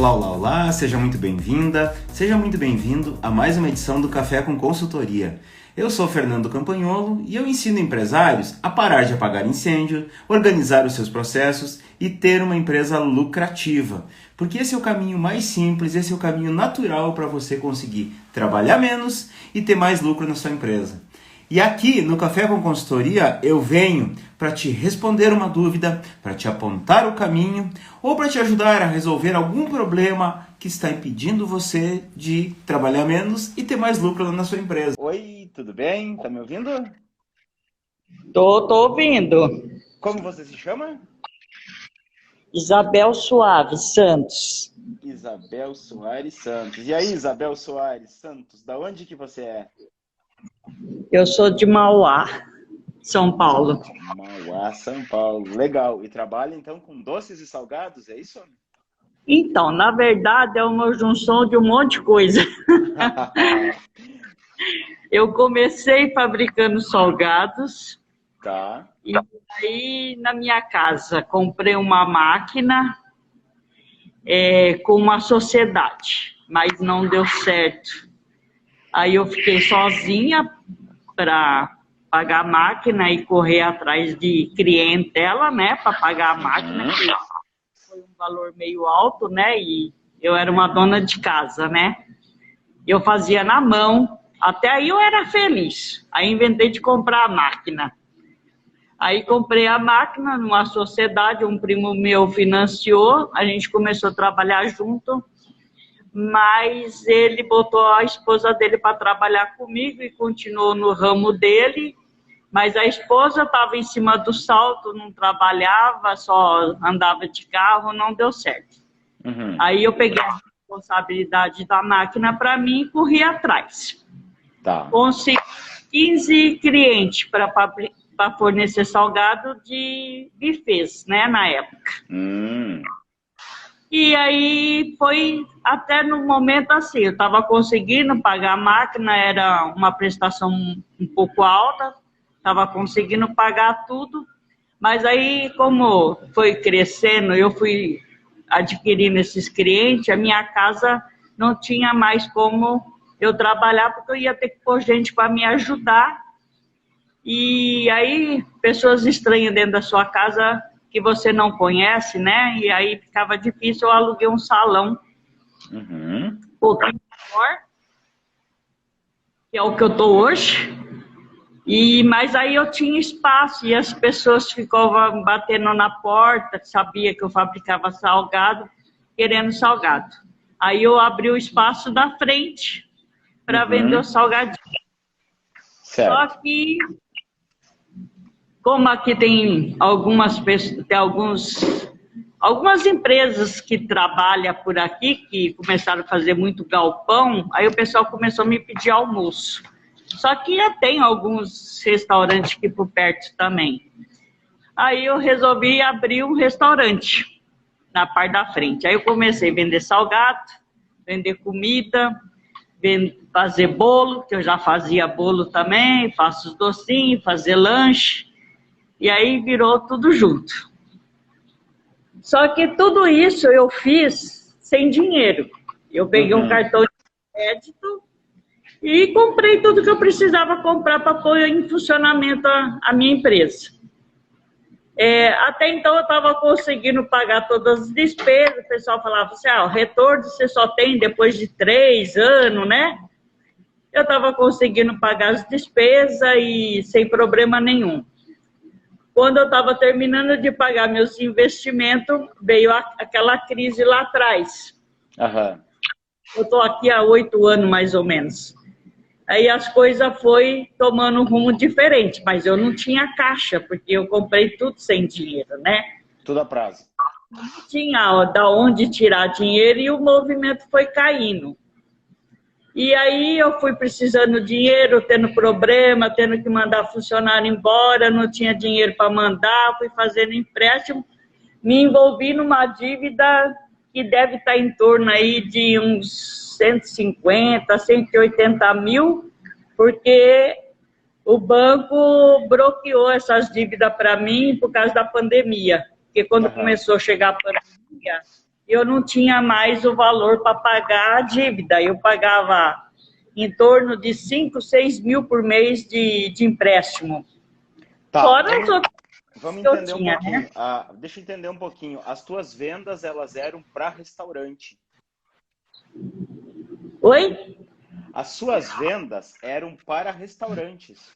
Olá, olá, olá, seja muito bem-vinda, seja muito bem-vindo a mais uma edição do Café com Consultoria. Eu sou Fernando Campagnolo e eu ensino empresários a parar de apagar incêndio, organizar os seus processos e ter uma empresa lucrativa. Porque esse é o caminho mais simples, esse é o caminho natural para você conseguir trabalhar menos e ter mais lucro na sua empresa. E aqui no Café com Consultoria eu venho para te responder uma dúvida, para te apontar o caminho ou para te ajudar a resolver algum problema que está impedindo você de trabalhar menos e ter mais lucro na sua empresa. Oi, tudo bem? Tá me ouvindo? Tô ouvindo. Como você se chama? Isabel Soares Santos. Isabel Soares Santos. E aí, Isabel Soares Santos, da onde que você é? Eu sou de Mauá, São Paulo. Mauá, São Paulo. Legal. E trabalha então com doces e salgados, é isso? Então, na verdade, é uma junção de um monte de coisa. Eu comecei fabricando salgados. Tá. E aí, na minha casa, comprei uma máquina com uma sociedade, mas não deu certo. Aí eu fiquei sozinha para pagar a máquina e correr atrás de clientela, né, para pagar a máquina, que foi um valor meio alto, né, e eu era uma dona de casa, né. Eu fazia na mão, até aí eu era feliz. Aí inventei de comprar a máquina. Aí comprei a máquina numa sociedade, um primo meu financiou, a gente começou a trabalhar junto, mas ele botou a esposa dele para trabalhar comigo e continuou no ramo dele, mas a esposa estava em cima do salto, não trabalhava, só andava de carro, não deu certo. Aí eu peguei a responsabilidade da máquina para mim e corri atrás. Tá. Consegui 15 clientes para fornecer salgado de bufês, né, na época. E aí foi até no momento assim, eu estava conseguindo pagar a máquina, era uma prestação um pouco alta, estava conseguindo pagar tudo, mas aí como foi crescendo, eu fui adquirindo esses clientes, a minha casa não tinha mais como eu trabalhar, porque eu ia ter que pôr gente para me ajudar, e aí pessoas estranhas dentro da sua casa que você não conhece, né? E aí ficava difícil, eu aluguei um salão um pouquinho maior, que é o que eu tô hoje. Mas aí eu tinha espaço e as pessoas ficavam batendo na porta, sabia que eu fabricava salgado, querendo salgado. Aí eu abri o espaço da frente para vender o salgadinho. Certo. Só que como aqui tem algumas pessoas, tem algumas empresas que trabalham por aqui, que começaram a fazer muito galpão, aí o pessoal começou a me pedir almoço. Só que já tem alguns restaurantes aqui por perto também. Aí eu resolvi abrir um restaurante na parte da frente. Aí eu comecei a vender salgado, vender comida, fazer bolo, que eu já fazia bolo também, faço os docinhos, fazer lanche. E aí virou tudo junto. Só que tudo isso eu fiz sem dinheiro. Eu peguei um cartão de crédito e comprei tudo que eu precisava comprar para pôr em funcionamento a minha empresa. Até então eu estava conseguindo pagar todas as despesas. O pessoal falava assim, o retorno você só tem depois de 3 anos, né? Eu estava conseguindo pagar as despesas e sem problema nenhum. Quando eu estava terminando de pagar meus investimentos, veio aquela crise lá atrás. Eu estou aqui há 8 anos, mais ou menos. Aí as coisas foram tomando um rumo diferente, mas eu não tinha caixa, porque eu comprei tudo sem dinheiro, né? Tudo a prazo. Não tinha da onde tirar dinheiro e o movimento foi caindo. E aí eu fui precisando de dinheiro, tendo problema, tendo que mandar funcionário embora, não tinha dinheiro para mandar, fui fazendo empréstimo, me envolvi numa dívida que deve estar em torno aí de uns 150, 180 mil, porque o banco bloqueou essas dívidas para mim por causa da pandemia. Porque quando começou a chegar a pandemia, eu não tinha mais o valor para pagar a dívida. Eu pagava em torno de 5, 6 mil por mês de empréstimo. Tá, Fora as outras vamos que eu entender um tinha, pouquinho. né? Deixa eu entender um pouquinho. As tuas vendas, elas eram para restaurante. Oi? As suas vendas eram para restaurantes.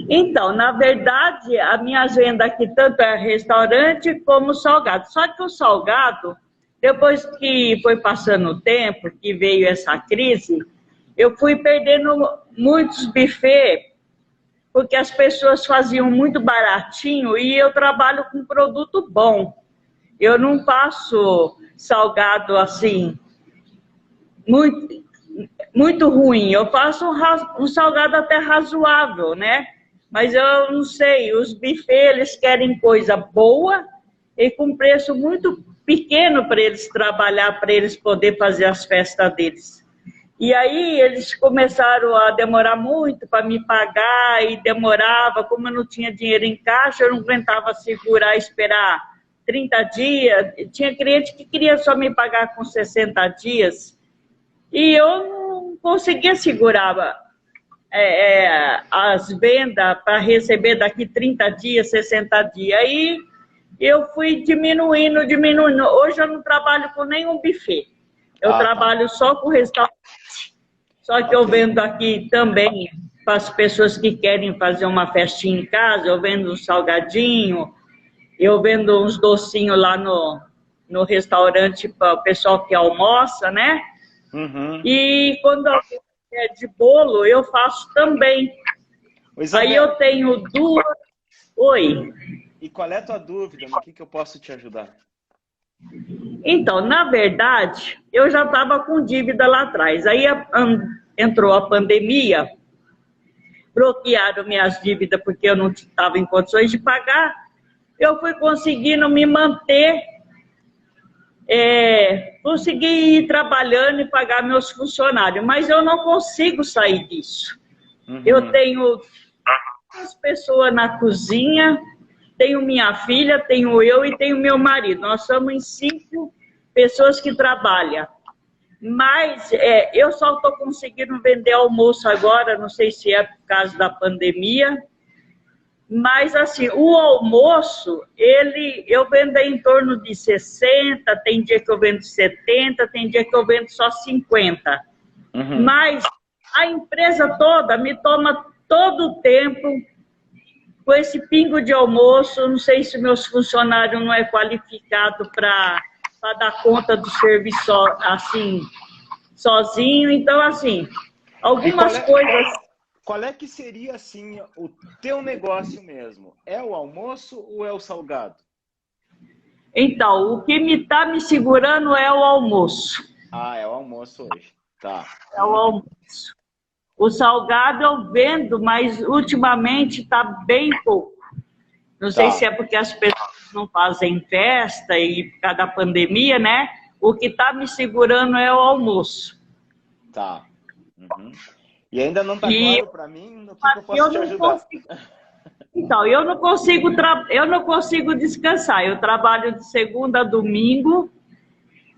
Então, na verdade, as minhas vendas aqui tanto é restaurante como salgado. Só que o salgado, depois que foi passando o tempo, que veio essa crise, eu fui perdendo muitos buffets, porque as pessoas faziam muito baratinho e eu trabalho com produto bom. Eu não faço salgado assim, muito ruim. Eu faço um salgado até razoável, né? Mas eu não sei, os buffets, eles querem coisa boa e com preço muito pequeno para eles trabalhar, para eles poderem fazer as festas deles. E aí eles começaram a demorar muito para me pagar e demorava, como eu não tinha dinheiro em caixa, eu não aguentava segurar, esperar 30 dias. Tinha cliente que queria só me pagar com 60 dias e eu não conseguia segurar as vendas para receber daqui 30 dias, 60 dias. Aí eu fui diminuindo. Hoje eu não trabalho com nenhum buffet. Eu trabalho só com restaurante. Só que eu vendo aqui também para as pessoas que querem fazer uma festinha em casa, eu vendo um salgadinho, eu vendo uns docinhos lá no restaurante para o pessoal que almoça, né? Uhum. E quando é de bolo, eu faço também. Aí eu tenho duas... Oi. E qual é a tua dúvida? No que eu posso te ajudar? Então, na verdade, eu já estava com dívida lá atrás. Aí entrou a pandemia, bloquearam minhas dívidas porque eu não estava em condições de pagar. Eu fui conseguindo me manter, consegui ir trabalhando e pagar meus funcionários, mas eu não consigo sair disso. Uhum. Eu tenho 2 pessoas na cozinha, tenho minha filha, tenho eu e tenho meu marido. Nós somos em 5 pessoas que trabalham. Mas eu só estou conseguindo vender almoço agora, não sei se é por causa da pandemia. Mas, assim, o almoço, eu vendo em torno de 60, tem dia que eu vendo 70, tem dia que eu vendo só 50. Uhum. Mas a empresa toda me toma todo o tempo com esse pingo de almoço. Não sei se meus funcionários não é qualificado para dar conta do serviço assim, sozinho. Então, assim, algumas coisas... Qual é que seria, assim, o teu negócio mesmo? É o almoço ou é o salgado? Então, o que está me segurando é o almoço. É o almoço hoje. Tá. É o almoço. O salgado eu vendo, mas ultimamente está bem pouco. Não sei se é porque as pessoas não fazem festa e por causa da pandemia, né? O que está me segurando é o almoço. Tá. Uhum. E ainda não está claro para mim no que eu posso te ajudar. Então, eu não consigo descansar. Eu trabalho de segunda a domingo.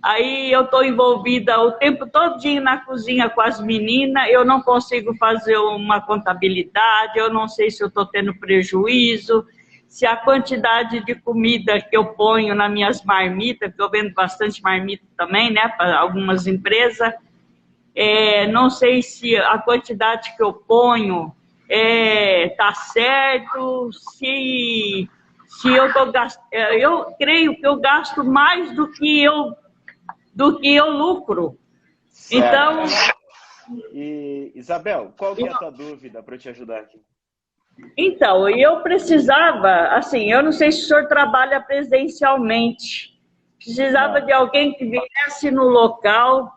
Aí eu estou envolvida o tempo todinho na cozinha com as meninas. Eu não consigo fazer uma contabilidade. Eu não sei se eu estou tendo prejuízo. Se a quantidade de comida que eu ponho nas minhas marmitas, porque eu vendo bastante marmita também, né, para algumas empresas, não sei se a quantidade que eu ponho tá certo, se eu estou gastando. Eu creio que eu gasto mais do que eu lucro. Certo. Então. E, Isabel, qual que é a tua dúvida para eu te ajudar aqui? Então, eu precisava, assim, eu não sei se o senhor trabalha presencialmente, precisava de alguém que viesse no local,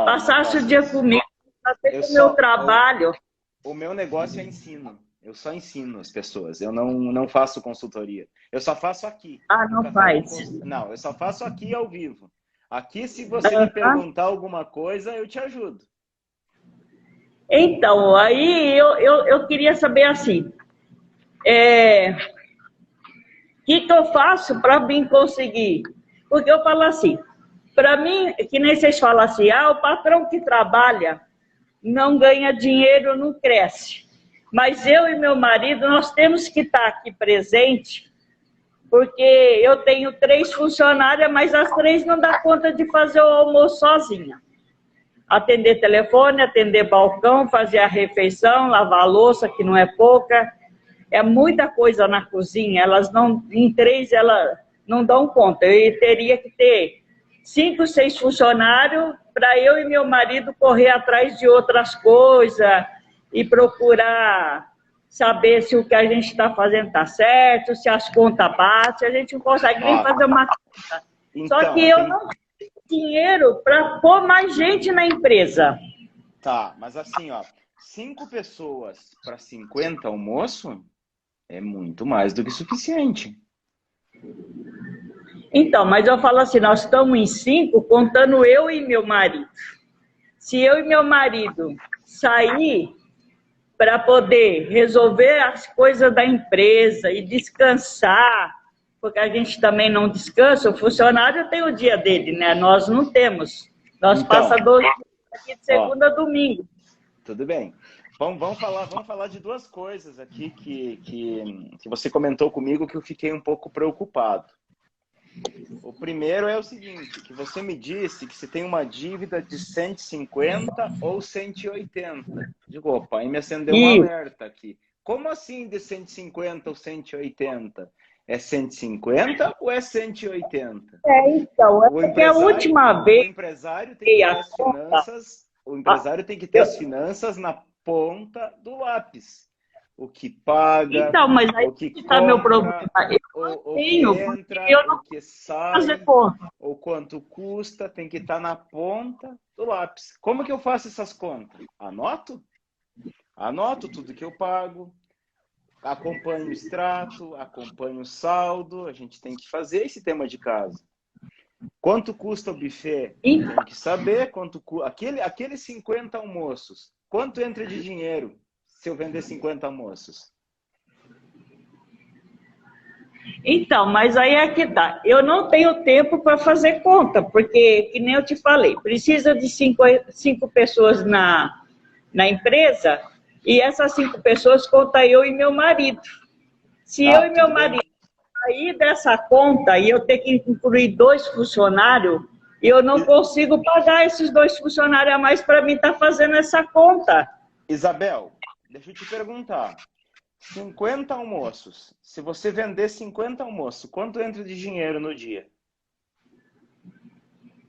passasse o dia comigo, fazer o meu trabalho. O meu negócio é ensino, eu só ensino as pessoas, eu não faço consultoria, eu só faço aqui. Não faz? Não, eu só faço aqui ao vivo. Aqui, se você me perguntar alguma coisa, eu te ajudo. Então, aí eu queria saber assim, o que eu faço para mim conseguir? Porque eu falo assim, para mim, que nem vocês falam assim, o patrão que trabalha não ganha dinheiro, não cresce. Mas eu e meu marido, nós temos que estar aqui presente, porque eu tenho 3 funcionárias, mas as 3 não dá conta de fazer o almoço sozinha. Atender telefone, atender balcão, fazer a refeição, lavar a louça, que não é pouca. É muita coisa na cozinha, elas não, em 3 elas não dão conta. Eu teria que ter 5, 6 funcionários para eu e meu marido correr atrás de outras coisas e procurar saber se o que a gente está fazendo está certo, se as contas batem, a gente não consegue nem fazer uma conta. Então, só que eu não tenho dinheiro para pôr mais gente na empresa. Tá, mas assim, 5 pessoas para 50 almoço é muito mais do que suficiente. Então, mas eu falo assim, nós estamos em 5, contando eu e meu marido. Se eu e meu marido sair para poder resolver as coisas da empresa e descansar, porque a gente também não descansa, o funcionário tem o dia dele, né? Nós não temos. Nós Então, passamos 2 dias aqui de segunda a domingo. Tudo bem. Vamos falar de 2 coisas aqui que você comentou comigo que eu fiquei um pouco preocupado. O primeiro é o seguinte, que você me disse que você tem uma dívida de 150 ou 180. Digo, opa, aí me acendeu um alerta aqui. Como assim de 150 ou 180? É 150 ou é 180? Então, é porque a última vez... O empresário tem que ter as finanças, as finanças na ponta do lápis. O que paga, então, mas aí o que está meu problema. o que entra, o que sai, ou quanto custa, tem que estar na ponta do lápis. Como que eu faço essas contas? Anoto? Anoto tudo que eu pago, acompanho o extrato, acompanho o saldo, a gente tem que fazer esse tema de casa. Quanto custa o buffet? Tem que saber quanto custa. Aqueles 50 almoços, quanto entra de dinheiro se eu vender 50 almoços? Então, mas aí é que tá. Eu não tenho tempo para fazer conta, porque, que nem eu te falei, precisa de 5 pessoas na empresa, e essas 5 pessoas conta eu e meu marido. Se eu e meu marido sair dessa conta e eu ter que incluir 2 funcionários, eu não consigo pagar esses 2 funcionários a mais para mim estar fazendo essa conta. Isabel, deixa eu te perguntar. 50 almoços. Se você vender 50 almoços, quanto entra de dinheiro no dia?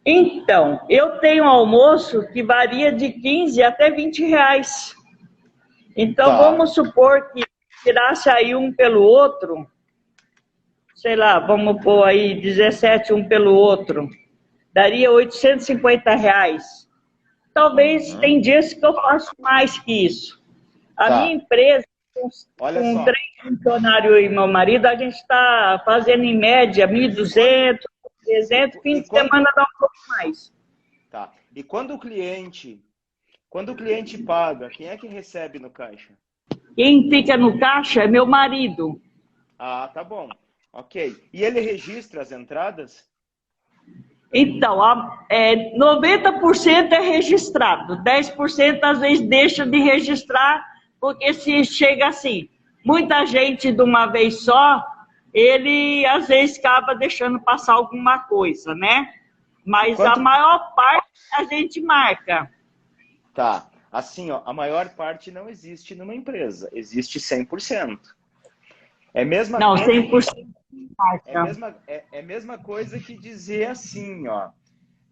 Então, eu tenho almoço que varia de 15 até 20 reais. Então, vamos supor que tirasse aí um pelo outro, sei lá, vamos pôr aí 17 um pelo outro, daria 850 reais. Talvez tem dias que eu faço mais que isso. A minha empresa, com 3 funcionários e meu marido, a gente está fazendo em média 1.200, 300, fim de semana dá um pouco mais. Tá. E quando o cliente paga, quem é que recebe no caixa? Quem fica no caixa é meu marido. Ah, tá bom. Ok. E ele registra as entradas? Então, 90% é registrado, 10% às vezes deixa de registrar, porque se chega assim, muita gente de uma vez só, ele às vezes acaba deixando passar alguma coisa, né? Mas a maior parte a gente marca. Tá. Assim, a maior parte não existe numa empresa, existe 100%. É a mesma não, coisa, 100%. É a mesma coisa que dizer assim,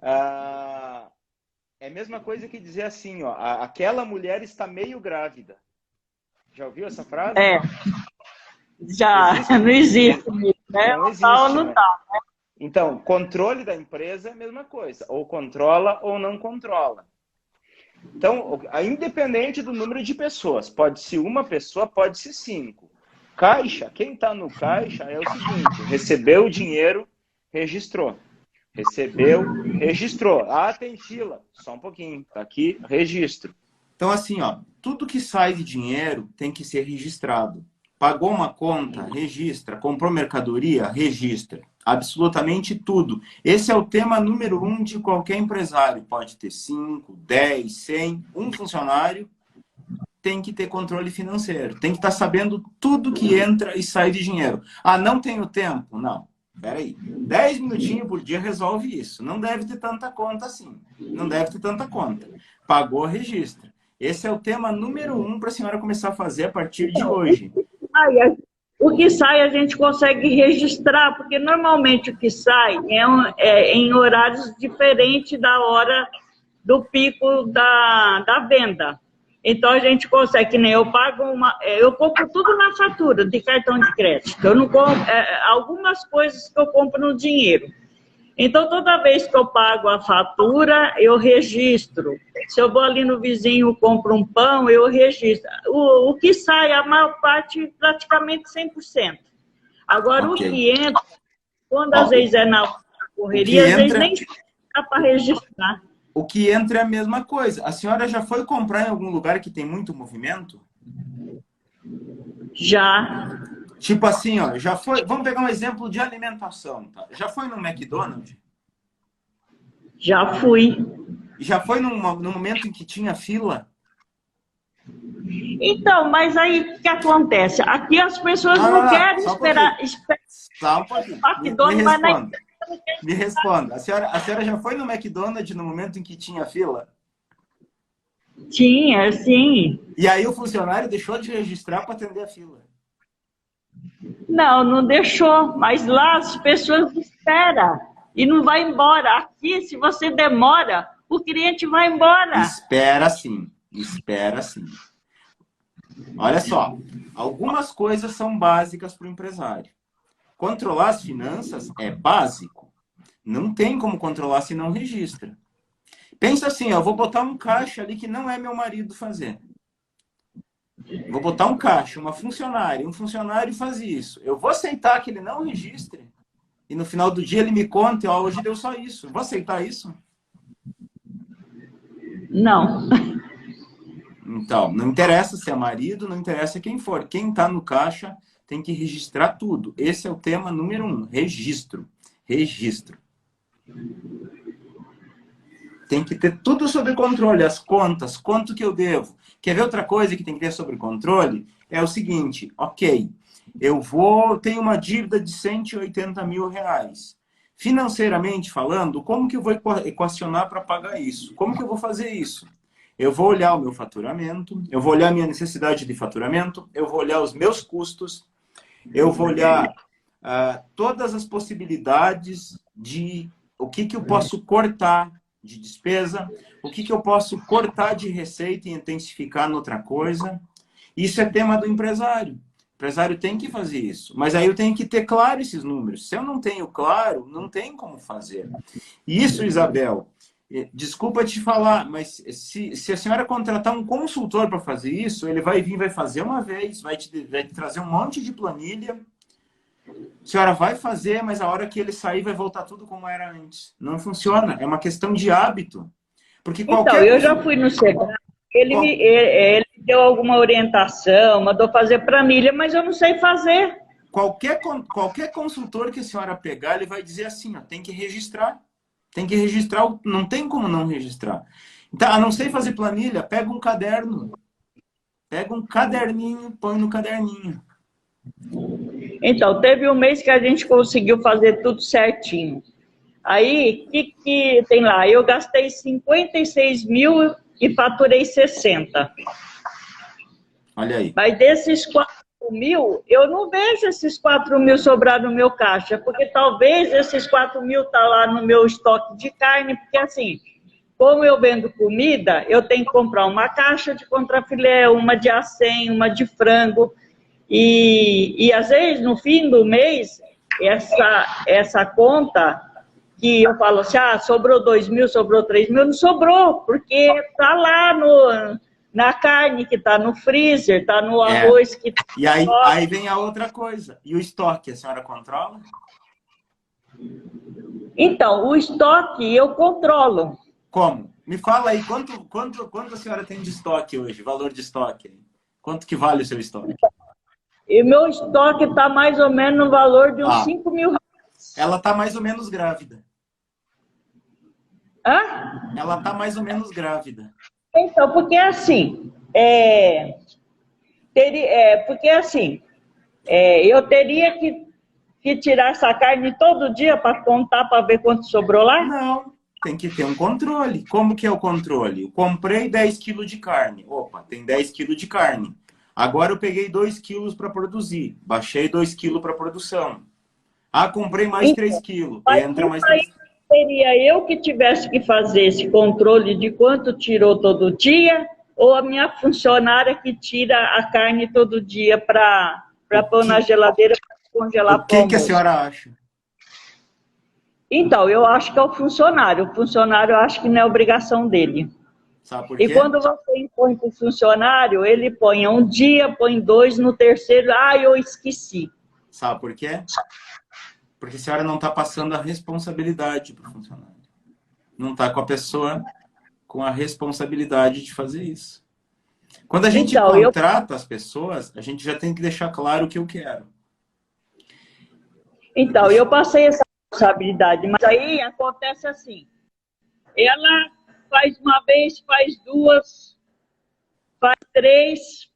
é a mesma coisa que dizer assim, aquela mulher está meio grávida. Já ouviu essa frase? Já, existe? Não existe, né? Não existe, não tá, né? Então, controle da empresa é a mesma coisa, ou controla ou não controla. Então, independente do número de pessoas, pode ser uma pessoa, pode ser 5. Caixa, quem está no caixa é o seguinte, recebeu o dinheiro, registrou. Recebeu, registrou. Ah, tem fila. Só um pouquinho, tá aqui, registro. Então, assim, tudo que sai de dinheiro tem que ser registrado. Pagou uma conta, registra. Comprou mercadoria, registra. Absolutamente tudo. Esse é o tema número 1 de qualquer empresário. Pode ter 5, 10, 100, um funcionário. Tem que ter controle financeiro. Tem que estar sabendo tudo que entra e sai de dinheiro. Ah, não tenho tempo? Não. Peraí. 10 minutinhos por dia resolve isso. Não deve ter tanta conta assim. Não deve ter tanta conta. Pagou, registra. Esse é o tema número 1 para a senhora começar a fazer a partir de hoje. O que sai a gente consegue registrar, porque normalmente o que sai é em horários diferentes da hora do pico da venda. Então a gente consegue, que nem eu pago eu compro tudo na fatura de cartão de crédito. Eu não compro, algumas coisas que eu compro no dinheiro. Então, toda vez que eu pago a fatura, eu registro. Se eu vou ali no vizinho, compro um pão, eu registro. O que sai, a maior parte, praticamente 100%. Agora, okay. O que entra, quando às vezes é na correria, às vezes nem dá para registrar. O que entra é a mesma coisa. A senhora já foi comprar em algum lugar que tem muito movimento? Já. Tipo assim, ó, já foi... Vamos pegar um exemplo de alimentação, tá? Já foi no McDonald's? Já fui. Já foi no momento em que tinha fila? Então, mas aí o que acontece? Aqui as pessoas não querem esperar... Só um pouquinho. Me responda. A senhora já foi no McDonald's no momento em que tinha fila? Tinha, sim. E aí o funcionário deixou de registrar para atender a fila? Não, não deixou, mas lá as pessoas esperam e não vai embora. Aqui, se você demora, o cliente vai embora. Espera sim, espera sim. Olha só, algumas coisas são básicas para o empresário. Controlar as finanças é básico. Não tem como controlar se não registra. Pensa assim, eu vou botar um caixa ali que não é meu marido fazer. Vou botar um caixa, uma funcionária, um funcionário faz isso. Eu vou aceitar que ele não registre e no final do dia ele me conte, ó, hoje deu só isso. Vou aceitar isso? Não. Então, não interessa se é marido, não interessa quem for. Quem está no caixa tem que registrar tudo. Esse é o tema número 1, registro. Registro. Tem que ter tudo sob controle, as contas, quanto que eu devo. Quer ver outra coisa que tem que ter sob controle? É o seguinte, ok, tenho uma dívida de 180 mil reais. Financeiramente falando, como que eu vou equacionar para pagar isso? Como que eu vou fazer isso? Eu vou olhar o meu faturamento, eu vou olhar a minha necessidade de faturamento, eu vou olhar os meus custos, eu vou olhar todas as possibilidades de o que eu posso cortar de despesa, o que eu posso cortar de receita e intensificar noutra coisa. Isso é tema do empresário. O empresário tem que fazer isso. Mas aí eu tenho que ter claro esses números. Se eu não tenho claro, não tem como fazer. Isso, Isabel, desculpa te falar, mas se a senhora contratar um consultor para fazer isso, ele vai vir, vai fazer uma vez, vai te trazer um monte de planilha. A senhora vai fazer, mas a hora que ele sair vai voltar tudo como era antes. Não funciona, é uma questão de hábito. Porque então, eu já fui no Sebrae, ele deu alguma orientação, mandou fazer planilha, mas eu não sei fazer. Qualquer consultor que a senhora pegar, ele vai dizer assim, ó, tem que registrar. Tem que registrar, não tem como não registrar. Então, a não ser fazer planilha, pega um caderno. Pega um caderninho, põe no caderninho. Então, teve um mês que a gente conseguiu fazer tudo certinho. Aí, o que tem lá? Eu gastei 56 mil e faturei 60. Olha aí. Mas desses 4 mil, eu não vejo esses 4 mil sobrar no meu caixa, porque talvez esses 4 mil tá lá no meu estoque de carne, porque assim, como eu vendo comida, eu tenho que comprar uma caixa de contrafilé, uma de acém, uma de frango. E às vezes, no fim do mês, essa conta que eu falo assim, sobrou 2 mil, sobrou 3 mil, não sobrou, porque está lá na carne que está no freezer, está no arroz que está... E aí vem a outra coisa. E o estoque, a senhora controla? Então, o estoque eu controlo. Como? Me fala aí, quanto a senhora tem de estoque hoje, valor de estoque? Quanto que vale o seu estoque? E meu estoque está mais ou menos no valor de uns 5 mil. Ela está mais ou menos grávida. Hã? Ela está mais ou menos grávida. Então, porque assim, porque assim, eu teria que tirar essa carne todo dia para contar, para ver quanto sobrou lá? Não, tem que ter um controle. Como que é o controle? Eu comprei 10 quilos de carne. Opa, tem 10 quilos de carne. Agora eu peguei 2 quilos para produzir. Baixei 2 quilos para produção. Ah, comprei mais 3 quilos. Mas Entra isso mais aí 3. seria eu que tivesse que fazer esse controle de quanto tirou todo dia, ou a minha funcionária que tira a carne todo dia para pôr na geladeira para O congelar para o que que a almoço? senhora acha? Então, eu acho que é o funcionário. O funcionário, eu acho que não é obrigação dele. Sabe por E quê? quando você impõe para o funcionário, ele põe um dia, põe dois, no terceiro, eu esqueci. Sabe por quê? Porque a senhora não está passando a responsabilidade para o funcionário. Não está com a pessoa com a responsabilidade de fazer isso. Quando a gente Então, contrata as pessoas, a gente já tem que deixar claro o que eu quero. eu passei essa responsabilidade, mas aí acontece assim, ela faz uma vez, faz duas, faz três,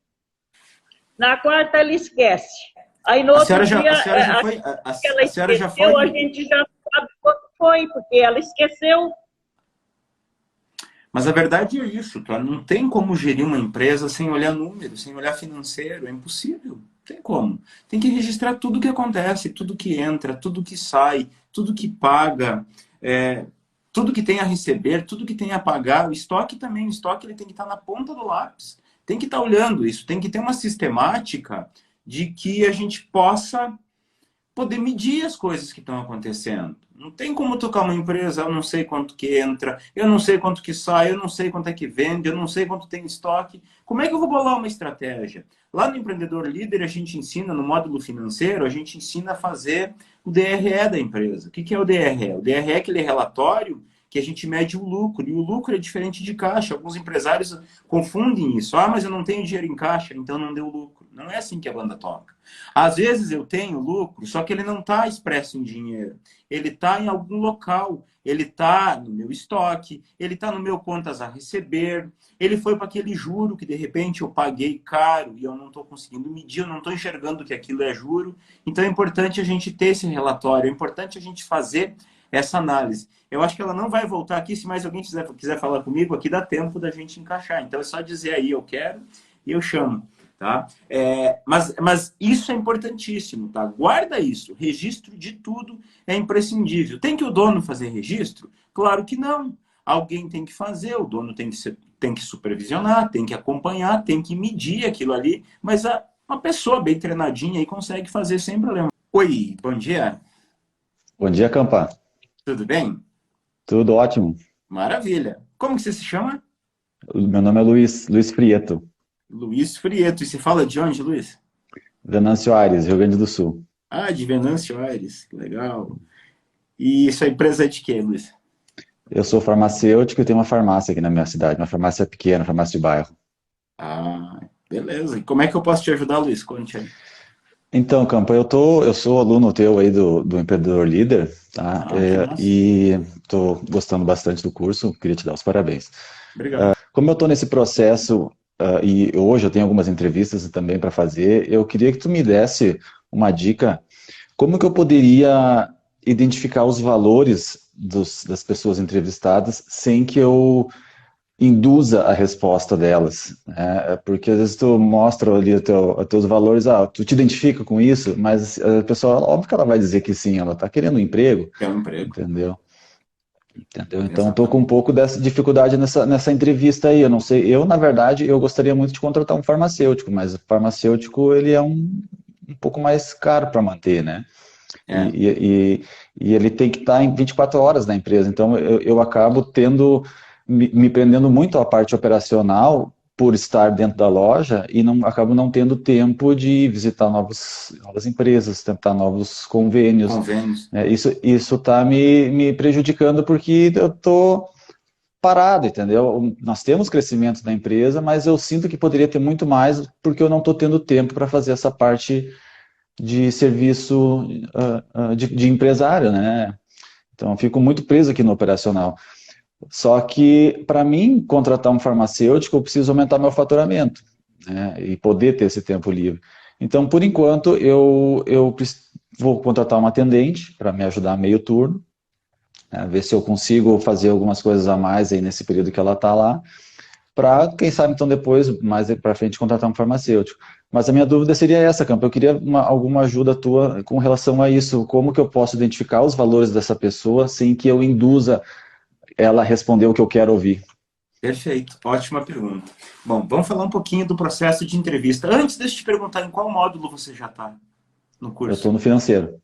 na quarta ela esquece. Aí no outro dia, A senhora já foi, ela a senhora já esqueceu, a foi. gente já sabe quanto foi, porque ela esqueceu. Mas a verdade é isso, tá? Não tem como gerir uma empresa sem olhar números, sem olhar financeiro, é impossível. Não tem como. Tem que registrar tudo que acontece, tudo que entra, tudo que sai, tudo que paga, tudo que tem a receber, tudo que tem a pagar. O estoque também, o estoque ele tem que estar na ponta do lápis. Tem que estar olhando isso, tem que ter uma sistemática de que a gente possa poder medir as coisas que estão acontecendo. Não tem como tocar uma empresa, eu não sei quanto que entra, eu não sei quanto que sai, eu não sei quanto é que vende, eu não sei quanto tem estoque. Como é que eu vou bolar uma estratégia? Lá no Empreendedor Líder, a gente ensina, no módulo financeiro, a gente ensina a fazer o DRE da empresa. O que é o DRE? O DRE é aquele relatório que a gente mede o lucro, e o lucro é diferente de caixa. Alguns empresários confundem isso. Ah, mas eu não tenho dinheiro em caixa, então não deu lucro. Não é assim que a banda toca. Às vezes eu tenho lucro, só que ele não está expresso em dinheiro. Ele está em algum local. Ele está no meu estoque, ele está no meu contas a receber, ele foi para aquele juro que de repente eu paguei caro e eu não estou conseguindo medir, eu não estou enxergando que aquilo é juro. Então é importante a gente ter esse relatório, é importante a gente fazer essa análise. Eu acho que ela não vai voltar aqui, se mais alguém quiser falar comigo, aqui dá tempo da gente encaixar. Então é só dizer aí, eu quero, e eu chamo. Tá? Mas isso é importantíssimo, tá? Guarda isso. Registro de tudo é imprescindível. Tem que o dono fazer registro? Claro que não. Alguém tem que fazer, o dono tem que supervisionar, tem que acompanhar, tem que medir aquilo ali, mas uma pessoa bem treinadinha aí consegue fazer sem problema. Oi, bom dia. Bom dia, Campa. Tudo bem? Tudo ótimo. Maravilha. Como que você se chama? Meu nome é Luiz Prieto, Luiz Frieto. E você fala de onde, Luiz? Venâncio Aires, Rio Grande do Sul. Ah, de Venâncio Aires. Que legal. E sua empresa é de quê, Luiz? Eu sou farmacêutico e tenho uma farmácia aqui na minha cidade, uma farmácia pequena, farmácia de bairro. Ah, beleza. E como é que eu posso te ajudar, Luiz? Conte aí. Então, Campa, eu sou aluno teu aí do Empreendedor Líder, tá? Ah, que massa. E estou gostando bastante do curso, queria te dar os parabéns. Obrigado. Como eu estou nesse processo, e hoje eu tenho algumas entrevistas também para fazer, eu queria que tu me desse uma dica, como que eu poderia identificar os valores das pessoas entrevistadas sem que eu induza a resposta delas, né? Porque às vezes tu mostra ali os teus valores, tu te identifica com isso, mas a pessoa, óbvio que ela vai dizer que sim, ela está querendo um emprego, É um emprego. entendeu? Então, estou com um pouco dessa dificuldade nessa entrevista aí. Eu não sei, na verdade, eu gostaria muito de contratar um farmacêutico, mas o farmacêutico, ele é um pouco mais caro para manter, né? É. E ele tem que estar em 24 horas na empresa. Então, eu acabo me prendendo muito à parte operacional por estar dentro da loja e acabo não tendo tempo de visitar novas empresas, tentar novos convênios. Convênios. Isso está me prejudicando porque eu estou parado, entendeu? Nós temos crescimento na empresa, mas eu sinto que poderia ter muito mais porque eu não estou tendo tempo para fazer essa parte de serviço de empresário, né? Então, eu fico muito preso aqui no operacional. Só que, para mim, contratar um farmacêutico, eu preciso aumentar meu faturamento, né? E poder ter esse tempo livre. Então, por enquanto, vou contratar uma atendente para me ajudar meio turno, né? Ver se eu consigo fazer algumas coisas a mais aí nesse período que ela está lá, para, quem sabe, então depois, mais para frente, contratar um farmacêutico. Mas a minha dúvida seria essa, Campo. Eu queria alguma ajuda tua com relação a isso. Como que eu posso identificar os valores dessa pessoa sem que eu induza ela a responder o que eu quero ouvir? Perfeito, ótima pergunta. Bom, vamos falar um pouquinho do processo de entrevista. Antes, deixa eu te perguntar em qual módulo você já está no Eu curso. estou no financeiro.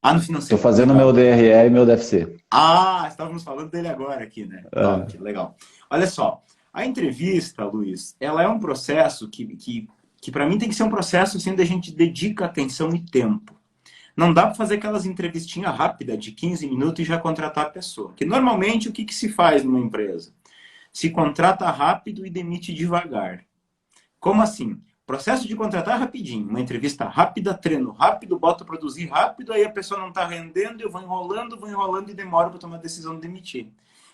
Ah, no Estou financeiro. fazendo Legal. meu DRE e meu DFC. Ah, estávamos falando dele agora aqui, né? Top, legal. Olha só, a entrevista, Luiz, ela é um processo que para mim tem que ser um processo assim, onde a gente dedica atenção e tempo. Não dá para fazer aquelas entrevistinhas rápidas de 15 minutos e já contratar a pessoa. Que normalmente o que se faz numa empresa? Se contrata rápido e demite devagar. Como assim? Processo de contratar rapidinho. Uma entrevista rápida, treino rápido, bota a produzir rápido, aí a pessoa não está rendendo, eu vou enrolando e demoro para tomar a decisão de demitir.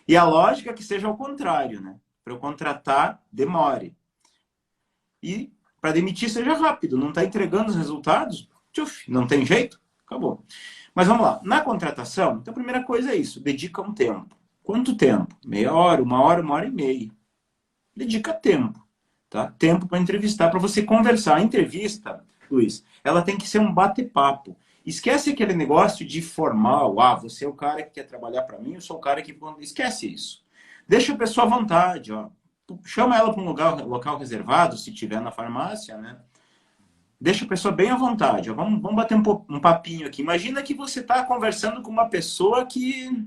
E a lógica é que seja ao contrário, né? Para eu contratar, demore. E para demitir, seja rápido. Não está entregando os resultados? Tchuf, não tem jeito? Acabou. Mas vamos lá. Na contratação, então a primeira coisa é isso. Dedica um tempo. Quanto tempo? Meia hora, uma hora e meia. Dedica tempo. Tá? Tempo para entrevistar, para você conversar. A entrevista, Luiz, ela tem que ser um bate-papo. Esquece aquele negócio de formal. Ah, você é o cara que quer trabalhar para mim, eu sou o cara que... Esquece isso. Deixa a pessoa à vontade. Ó. Chama ela para um local reservado, se tiver na farmácia, né? Deixa a pessoa bem à vontade. Ó. Vamos bater um papinho aqui. Imagina que você está conversando com uma pessoa que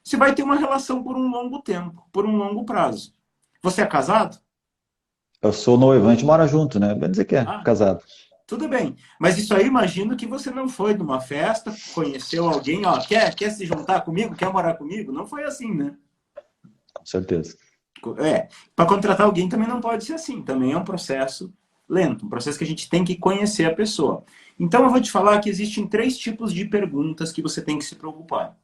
você vai ter uma relação por um longo tempo, por um longo prazo. Você é casado? Eu sou noivo, a gente mora junto, né? Vai dizer que é casado. Tudo bem. Mas isso aí, imagino que você não foi numa festa, conheceu alguém, ó, quer se juntar comigo, quer morar comigo? Não foi assim, né? Com certeza. Para contratar alguém também não pode ser assim. Também é um processo lento, um processo que a gente tem que conhecer a pessoa. Então eu vou te falar que existem 3 tipos de perguntas que você tem que se preocupar.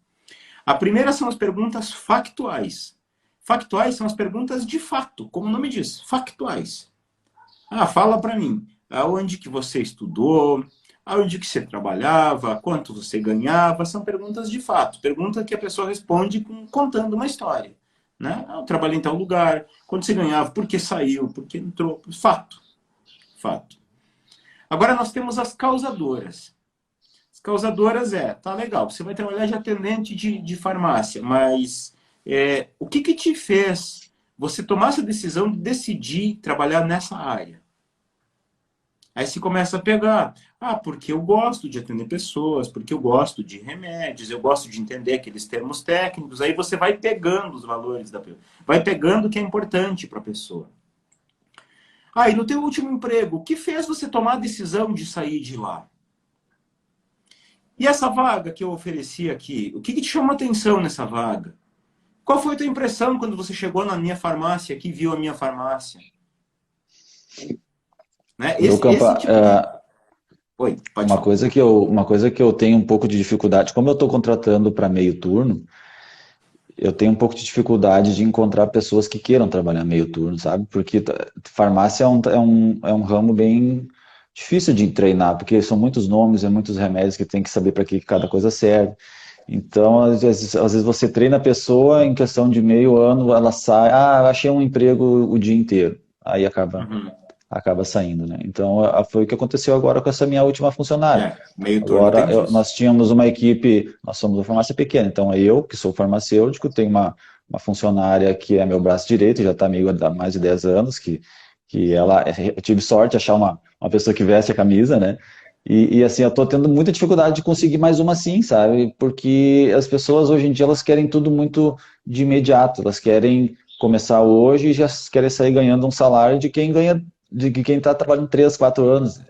A primeira são as perguntas factuais. Factuais são as perguntas de fato, como o nome diz, factuais. Ah, fala para mim, aonde que você estudou, aonde que você trabalhava, quanto você ganhava, são perguntas de fato. Pergunta que a pessoa responde contando uma história. Né? Ah, eu trabalhei em tal lugar, quanto você ganhava, por que saiu, por que entrou, fato. Fato. Agora nós temos as causadoras. As causadoras tá legal, você vai trabalhar de atendente de farmácia, mas o que te fez você tomar essa decisão de decidir trabalhar nessa área? Aí você começa a pegar, porque eu gosto de atender pessoas, porque eu gosto de remédios, eu gosto de entender aqueles termos técnicos, aí você vai pegando os valores da pessoa, vai pegando o que é importante para a pessoa. E no teu último emprego, o que fez você tomar a decisão de sair de lá? E essa vaga que eu ofereci aqui, o que te chamou a atenção nessa vaga? Qual foi a tua impressão quando você chegou na minha farmácia aqui, viu a minha farmácia? Né? Oi, pode falar. Uma coisa que eu tenho um pouco de dificuldade, como eu estou contratando para meio turno, eu tenho um pouco de dificuldade de encontrar pessoas que queiram trabalhar meio turno, sabe? Porque farmácia é um ramo bem difícil de treinar, porque são muitos nomes, muitos remédios que tem que saber para que cada coisa serve. Então, às vezes você treina a pessoa, em questão de meio ano, ela sai, achei um emprego o dia inteiro. Aí acaba saindo, né? Então, foi o que aconteceu agora com essa minha última funcionária. Meio turno agora, nós tínhamos uma equipe, nós somos uma farmácia pequena, então eu, que sou farmacêutico, tenho uma funcionária que é meu braço direito, já está meio há mais de 10 anos, que eu tive sorte de achar uma pessoa que veste a camisa, né? E assim, eu tô tendo muita dificuldade de conseguir mais uma assim, sabe? Porque as pessoas hoje em dia, elas querem tudo muito de imediato, elas querem começar hoje e já querem sair ganhando um salário de quem está trabalhando 3, 4 anos.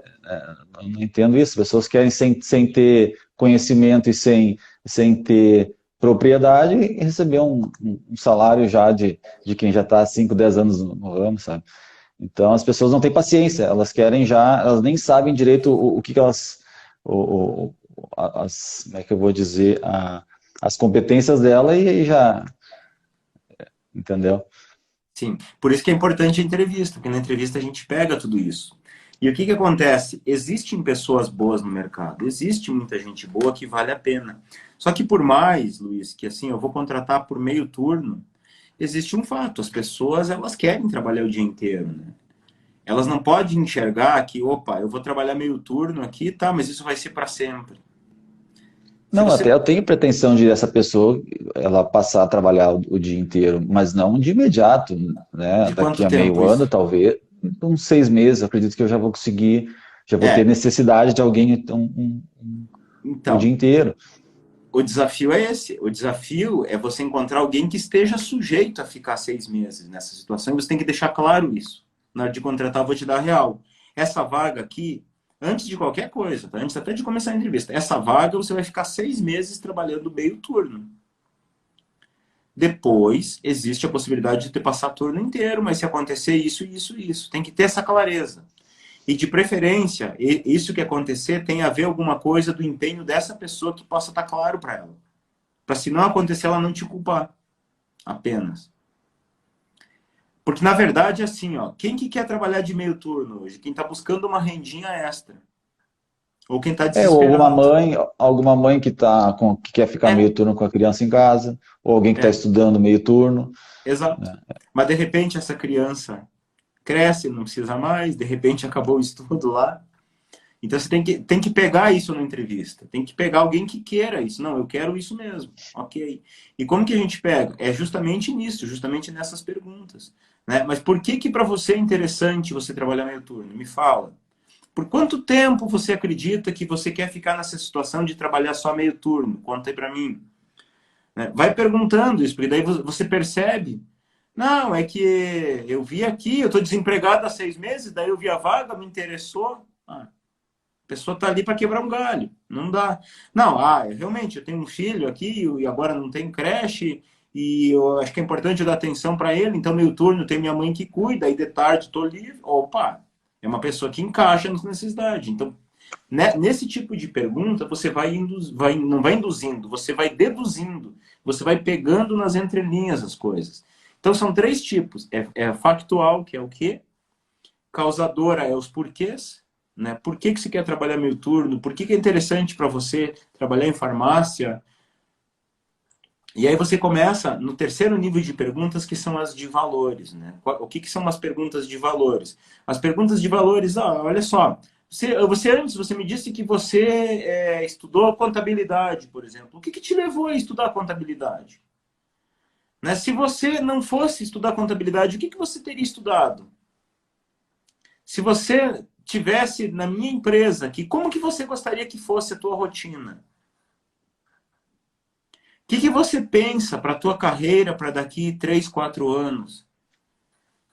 Eu não entendo isso, as pessoas querem sem ter conhecimento e sem ter propriedade e receber um salário já de quem já está há 5, 10 anos no ramo, sabe? Então as pessoas não têm paciência, elas querem já, elas nem sabem direito o que elas, como é que eu vou dizer, as competências dela e já, entendeu? Sim, por isso que é importante a entrevista, porque na entrevista a gente pega tudo isso. E o que que acontece? Existem pessoas boas no mercado, existe muita gente boa que vale a pena. Só que por mais, Luiz, que assim, eu vou contratar por meio turno, existe um fato, as pessoas, elas querem trabalhar o dia inteiro, né? Elas não podem enxergar que, opa, eu vou trabalhar meio turno aqui, tá, mas isso vai ser para sempre. Se Não, você... até eu tenho pretensão de essa pessoa ela passar a trabalhar o dia inteiro, mas não de imediato, né? De Daqui quanto a tempo meio ano, isso? talvez, uns 6 meses, eu acredito que eu já vou conseguir, já vou ter É, necessidade de alguém o dia então, inteiro. o desafio é esse. O desafio é você encontrar alguém que esteja sujeito a ficar 6 meses nessa situação. E você tem que deixar claro isso. Na hora de contratar, eu vou te dar a real. Essa vaga aqui, antes de qualquer coisa, tá? Antes até de começar a entrevista, essa vaga você vai ficar 6 meses trabalhando meio turno. Depois, existe a possibilidade de ter passar turno inteiro, mas se acontecer isso, isso, isso. Tem que ter essa clareza. E de preferência, isso que acontecer tem a ver alguma coisa do empenho dessa pessoa que possa estar claro para ela. Para se não acontecer, ela não te culpar. Apenas. Porque na verdade é assim, ó, quem que quer trabalhar de meio turno hoje? Quem está buscando uma rendinha extra. Ou quem está Ou desesperado. alguma mãe que quer ficar É, meio turno com a criança em casa, ou alguém que está é, estudando meio turno. exato. Mas de repente essa criança cresce, não precisa mais, de repente acabou o estudo lá. Então você tem que pegar isso na entrevista. Tem que pegar alguém que queira isso. Não, eu quero isso mesmo. Ok. E como que a gente pega? É justamente nisso, justamente nessas perguntas. Né? Mas por que que para você é interessante você trabalhar meio turno? Me fala. Por quanto tempo você acredita que você quer ficar nessa situação de trabalhar só meio turno? Conta aí para mim. Né? Vai perguntando isso, porque daí você percebe. Não, é que eu vi aqui, eu estou desempregado há 6 meses, daí eu vi a vaga, me interessou. Ah, a pessoa está ali para quebrar um galho. Não dá. Não, realmente, eu tenho um filho aqui e agora não tem creche e eu acho que é importante eu dar atenção para ele. Então, meio turno, tem minha mãe que cuida, aí de tarde estou livre. Opa, é uma pessoa que encaixa nas necessidades. Então, né, nesse tipo de pergunta, você não vai induzindo, você vai deduzindo, você vai pegando nas entrelinhas as coisas. Então, são 3 tipos. É factual, que é o quê? Causadora é os porquês, né? Por que que você quer trabalhar meio turno? Por que que é interessante para você trabalhar em farmácia? E aí você começa no terceiro nível de perguntas, que são as de valores, né? O que que são as perguntas de valores? As perguntas de valores, olha só, você antes você me disse que você estudou contabilidade, por exemplo. O que que te levou a estudar contabilidade? Né? Se você não fosse estudar contabilidade, o que que você teria estudado? Se você tivesse na minha empresa aqui, como que você gostaria que fosse a tua rotina? O que que você pensa para a tua carreira para daqui 3, 4 anos?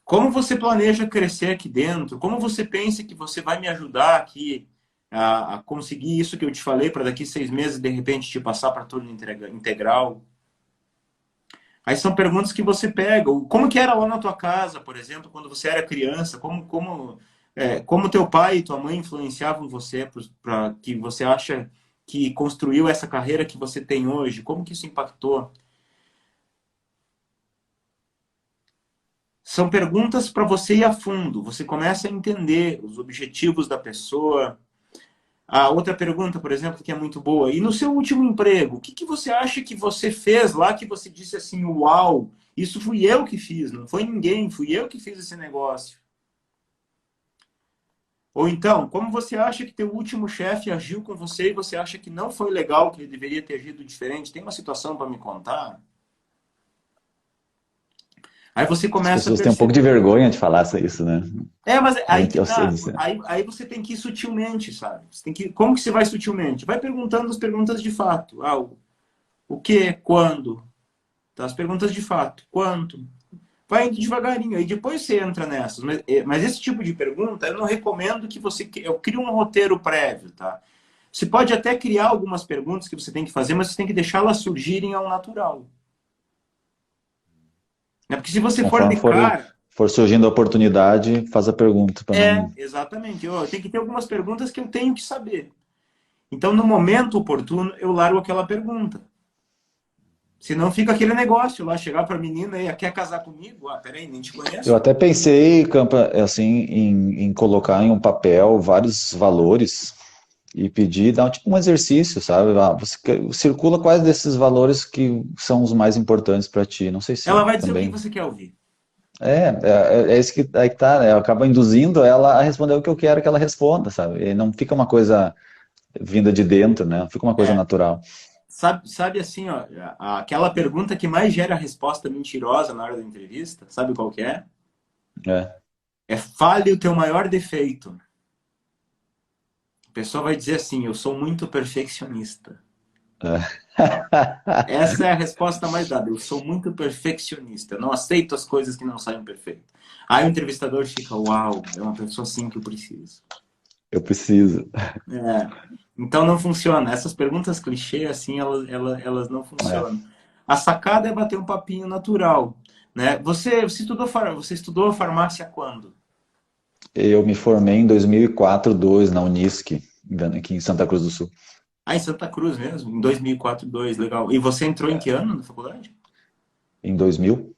Como você planeja crescer aqui dentro? Como você pensa que você vai me ajudar aqui a conseguir isso que eu te falei para daqui 6 meses, de repente, te passar para turno integral? Aí são perguntas que você pega. Como que era lá na tua casa, por exemplo, quando você era criança? Como teu pai e tua mãe influenciavam você para que você acha que construiu essa carreira que você tem hoje? Como que isso impactou? São perguntas para você ir a fundo. Você começa a entender os objetivos da pessoa. A outra pergunta, por exemplo, que é muito boa. E no seu último emprego, o que que você acha que você fez lá que você disse assim, uau, isso fui eu que fiz, não foi ninguém, fui eu que fiz esse negócio. Ou então, como você acha que teu último chefe agiu com você e você acha que não foi legal, que ele deveria ter agido diferente? Tem uma situação para me contar? Aí você As começa a pessoas têm um pouco de perceber. vergonha de falar isso, né? Mas aí que Eu sei tá. disso. Aí você tem que ir sutilmente, sabe? Como que você vai sutilmente? Vai perguntando as perguntas de fato. O que? Quando? Tá, as perguntas de fato. Quanto? Vai indo devagarinho. Aí depois você entra nessas. Mas esse tipo de pergunta, eu não recomendo que eu crie um roteiro prévio, tá? Você pode até criar algumas perguntas que você tem que fazer, mas você tem que deixá-las surgirem ao natural. Né? Porque se você for Conforme de cara... for surgindo a oportunidade, faz a pergunta para não... Exatamente. Eu tenho que ter algumas perguntas que eu tenho que saber. Então, no momento oportuno, eu largo aquela pergunta. Senão fica aquele negócio lá, chegar para a menina e quer casar comigo? Ah, peraí, nem te conheço. Eu até pensei, Campa, assim, em colocar em um papel vários valores e pedir, dar tipo um exercício, sabe? Você circula quais desses valores que são os mais importantes para ti. Não sei se Ela vai dizer também... o que você quer ouvir. É isso que aí que tá, né? Acaba induzindo ela a responder o que eu quero que ela responda, sabe? E não fica uma coisa vinda de dentro, né? Não fica uma coisa natural. Sabe assim, ó, aquela pergunta que mais gera resposta mentirosa na hora da entrevista, sabe qual que é? Fale o teu maior defeito. A pessoa vai dizer assim, eu sou muito perfeccionista. Essa é a resposta mais dada. Eu sou muito perfeccionista. Eu não aceito as coisas que não saem perfeitas. Aí o entrevistador fica, uau, é uma pessoa assim que eu preciso. Eu preciso. Então não funciona. Essas perguntas clichê, assim, elas não funcionam. A sacada é bater um papinho natural. Né? Você estudou farmácia quando? Eu me formei em 2004, 2002 na Unisc, aqui em Santa Cruz do Sul. Em Santa Cruz mesmo, em 2004, 2002, legal. E você entrou em que ano na faculdade? Em 2000.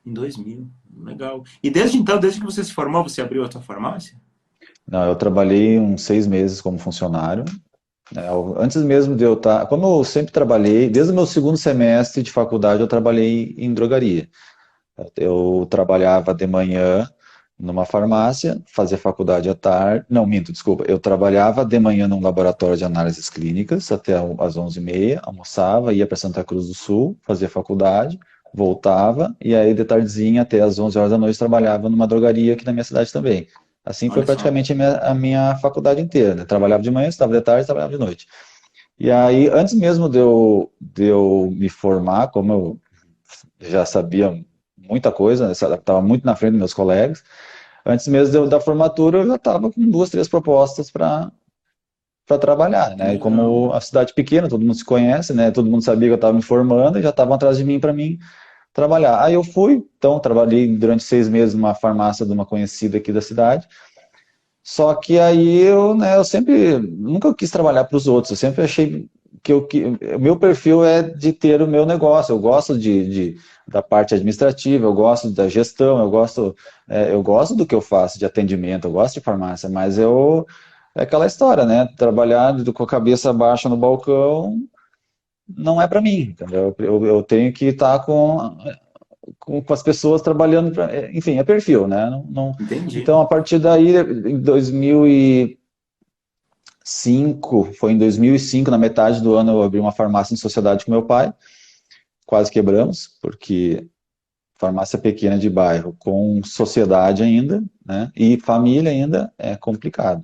Em 2000, legal. E desde então, desde que você se formou, você abriu a sua farmácia? Não, eu trabalhei uns 6 meses como funcionário. Antes mesmo de eu estar... Como eu sempre trabalhei, desde o meu segundo semestre de faculdade, eu trabalhei em drogaria. Eu trabalhava de manhã numa farmácia, fazia faculdade à tarde... Não, minto, desculpa. Eu trabalhava de manhã num laboratório de análises clínicas até às 11h30, almoçava, ia para Santa Cruz do Sul, fazia faculdade, voltava, e aí de tardezinha até às 11 horas da noite trabalhava numa drogaria aqui na minha cidade também. Assim foi Olha só. praticamente a minha faculdade inteira, né? Trabalhava de manhã, estudava de tarde, trabalhava de noite. E aí, antes mesmo de eu me formar, como eu já sabia muita coisa, né? Estava muito na frente dos meus colegas, antes mesmo da formatura, eu já estava com 2, 3 propostas para trabalhar, né? E como a cidade pequena, todo mundo se conhece, né? Todo mundo sabia que eu estava me formando e já estavam atrás de mim para mim trabalhar. Aí eu fui, então trabalhei durante 6 meses numa farmácia de uma conhecida aqui da cidade. Só que aí eu sempre nunca quis trabalhar para os outros. Eu sempre achei que o meu perfil é de ter o meu negócio. Eu gosto da parte administrativa, eu gosto da gestão, eu gosto do que eu faço de atendimento, eu gosto de farmácia, mas é aquela história, né? Trabalhar com a cabeça baixa no balcão não é para mim, entendeu? Eu tenho que estar com as pessoas trabalhando, enfim, é perfil, né? Entendi. Então, a partir daí, em 2005, foi em 2005, na metade do ano, eu abri uma farmácia em sociedade com meu pai, quase quebramos, porque farmácia pequena de bairro, com sociedade ainda, né? E família ainda é complicado.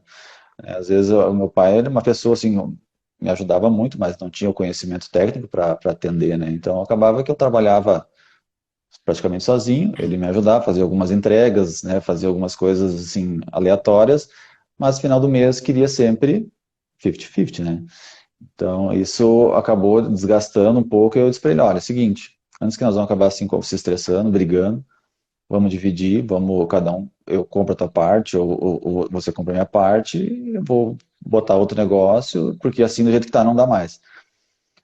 Às vezes, o meu pai era uma pessoa, assim, me ajudava muito, mas não tinha o conhecimento técnico para atender, né? Então, acabava que eu trabalhava praticamente sozinho, ele me ajudava a fazer algumas entregas, né, fazer algumas coisas assim aleatórias, mas no final do mês queria sempre 50-50, né? Então isso acabou desgastando um pouco e eu disse para ele, olha, é o seguinte, antes que nós vamos acabar assim se estressando, brigando, vamos dividir, eu compro a tua parte ou você compra a minha parte e eu vou botar outro negócio, porque assim do jeito que tá não dá mais.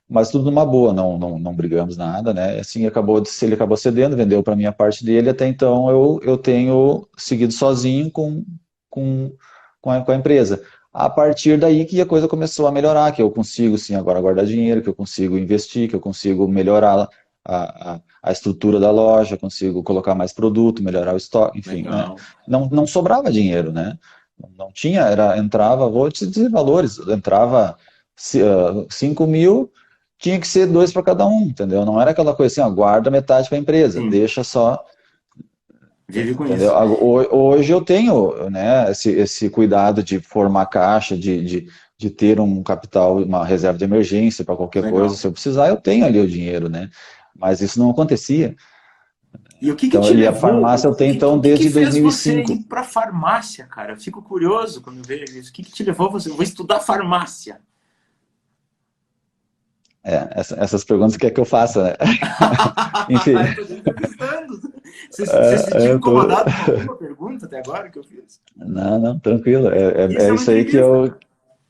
Mas tudo numa boa, não brigamos nada, né? Assim, ele acabou cedendo, vendeu para mim a parte dele, até então eu tenho seguido sozinho com a empresa. A partir daí que a coisa começou a melhorar, que eu consigo, sim, agora guardar dinheiro, que eu consigo investir, que eu consigo melhorar a estrutura da loja, consigo colocar mais produto, melhorar o estoque, enfim, né? Não sobrava dinheiro, né? Não tinha, entrava, vou te dizer valores, entrava 5 mil, tinha que ser 2 para cada um, entendeu? Não era aquela coisa assim, ó, guarda metade para a empresa, deixa só. Vive com entendeu? isso. Hoje eu tenho, né, esse cuidado de formar caixa, de ter um capital, uma reserva de emergência para qualquer coisa, se eu precisar, eu tenho ali o dinheiro, né? Mas isso não acontecia. E o que então, te levou? A farmácia eu tenho, então, desde 2005. O que fez você ir para farmácia, cara? Eu fico curioso quando eu vejo isso. O que te levou você? Eu vou estudar farmácia. Essas perguntas quer que eu faça, né? Enfim, Eu tô te entrevistando. Você se sentiu eu tô... incomodado com alguma pergunta até agora que eu fiz? Não, não, tranquilo. Isso é É uma isso aí que entrevista,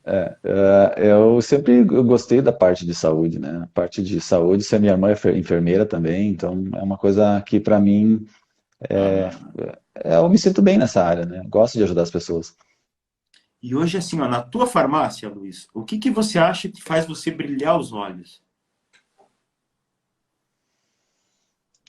cara. eu sempre gostei da parte de saúde, né? A parte de saúde, se a minha irmã é enfermeira também, então é uma coisa que para mim Ah. eu me sinto bem nessa área, né? Gosto de ajudar as pessoas. E hoje, assim, ó, na tua farmácia, Luiz, o que que você acha que faz você brilhar os olhos?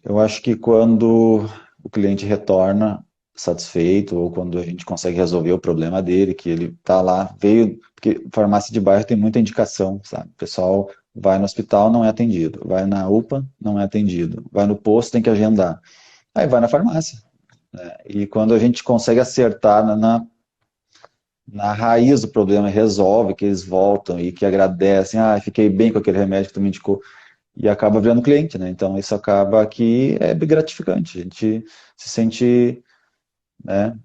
Eu acho que quando o cliente retorna satisfeito, ou quando a gente consegue resolver o problema dele, que ele tá lá, veio, porque farmácia de bairro tem muita indicação, sabe? O pessoal vai no hospital, não é atendido, vai na UPA, não é atendido, vai no posto, tem que agendar, aí vai na farmácia. E quando a gente consegue acertar na raiz do problema, resolve, que eles voltam e que agradecem, ah, fiquei bem com aquele remédio que tu me indicou, e acaba virando cliente, né? Então isso acaba que é gratificante. A gente se sente, né,